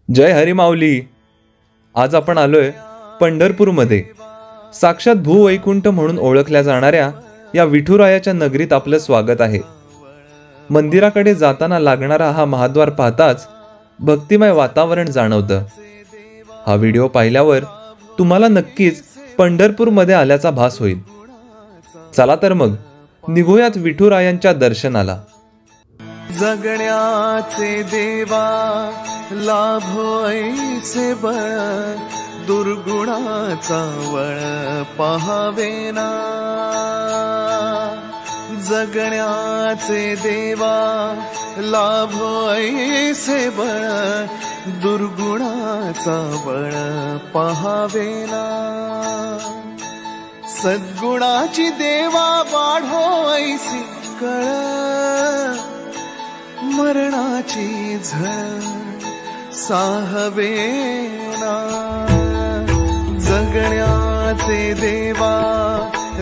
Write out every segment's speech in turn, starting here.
जय हरी माऊली। आज आपण आलोय पंढरपूरमध्ये। साक्षात भूवैकुंठ म्हणून ओळखल्या जाणाऱ्या या विठुरायाच्या नगरीत आपलं स्वागत आहे। मंदिराकडे जाताना लागणारा हा महाद्वार पाहताच भक्तिमय वातावरण जाणवतं। हा व्हिडिओ पाहिल्यावर तुम्हाला नक्कीच पंढरपूरमध्ये आल्याचा भास होईल। चला तर मग निघूयात विठुरायांच्या दर्शनाला। जगण्याचे देवा लाभो ऐसे बळ, दुर्गुणाचा वळ पहावेना। जगण्याचे देवा लाभो ऐसे बळ, दुर्गुणाचा वळ पहावेना। सद्गुणाची देवा वाढो ऐसी कळ, मरणाची झळ साहवेना। जगण्याचे देवा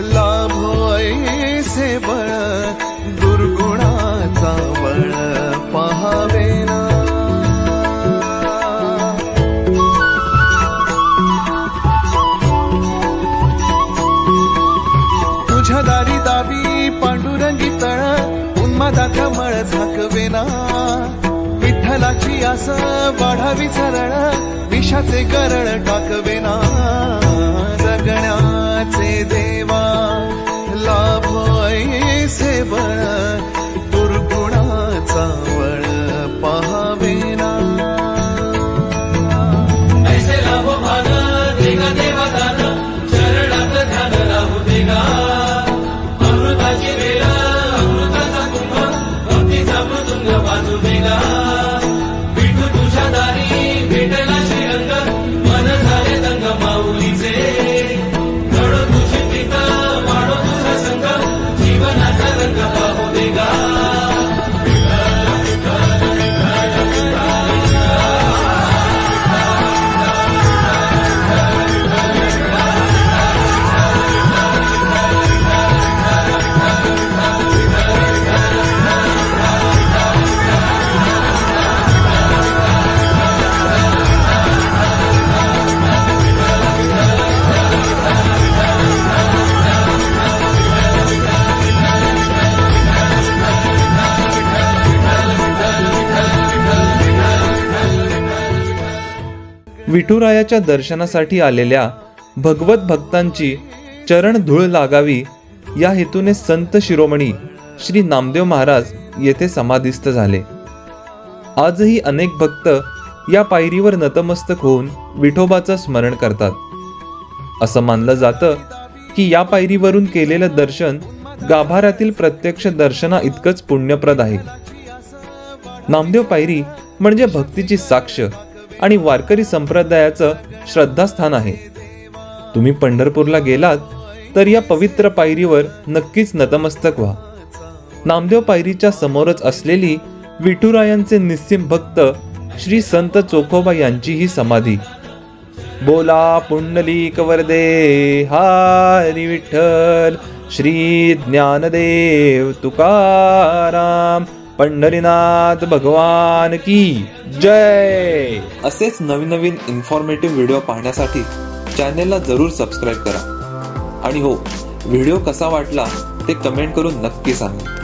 लाभो ऐसे बळ, दुर्गुणाचा बळ पहावेना। तुझ्या दारी दावी पांडुरंगी तळ, उन्मादाचा मळ झाकवेना। विठ्ठलाची आस वाढावी सरळ, विषाचे गरळ टाकवेना। जगण्याचे देवा लाभो ऐसे बळ, दुर्गुणाचा वळ पहावेना। ऐसे लाभो भान देगा देवा दान, चरणात ध्यान राहू देगा। अमृताची वेळ अमृताचा कुंभ, भक्तीचा मृदुंग वाजू देगा। विठू तुझ्या दारी भेटला श्रीरंग, मन झाले दंग माऊलीचे। घडो तुझी प्रीत वाढो तुझा संग, जीवनाचा रंग पाहू देगा। विठुरायाच्या दर्शनासाठी आलेल्या भगवत भक्तांची चरण धूळ लागावी या हेतूने संत शिरोमणी श्री नामदेव महाराज येथे समाधिस्थ झाले। आजही अनेक भक्त या पायरीवर नतमस्तक होऊन विठोबाचं स्मरण करतात। असं मानलं जातं की या पायरीवरून केलेलं दर्शन गाभाऱ्यातील प्रत्यक्ष दर्शना इतकंच पुण्यप्रद आहे। नामदेव पायरी म्हणजे भक्तीची साक्ष आणि वारकरी संप्रदायाचं श्रद्धास्थान आहे। तुम्ही पंढरपूरला गेलात तर या पवित्र पायरीवर नक्कीच नतमस्तक व्हा। नामदेव पायरीच्या समोरच असलेली विठुरायांचे निस्सिम भक्त श्री संत चोखोबा यांची ही समाधी। बोला पुंडलिक वरदे हरी विठ्ठल, श्री ज्ञानदेव तुकाराम, पंढरीनाथ भगवान की जय। असेच नवीन नवीन इन्फॉर्मेटिव्ह व्हिडिओ पाहण्यासाठी चॅनेलला जरूर सबस्क्राईब करा। आणि हो, व्हिडिओ कसा वाटला ते कमेंट करून नक्की सांगा।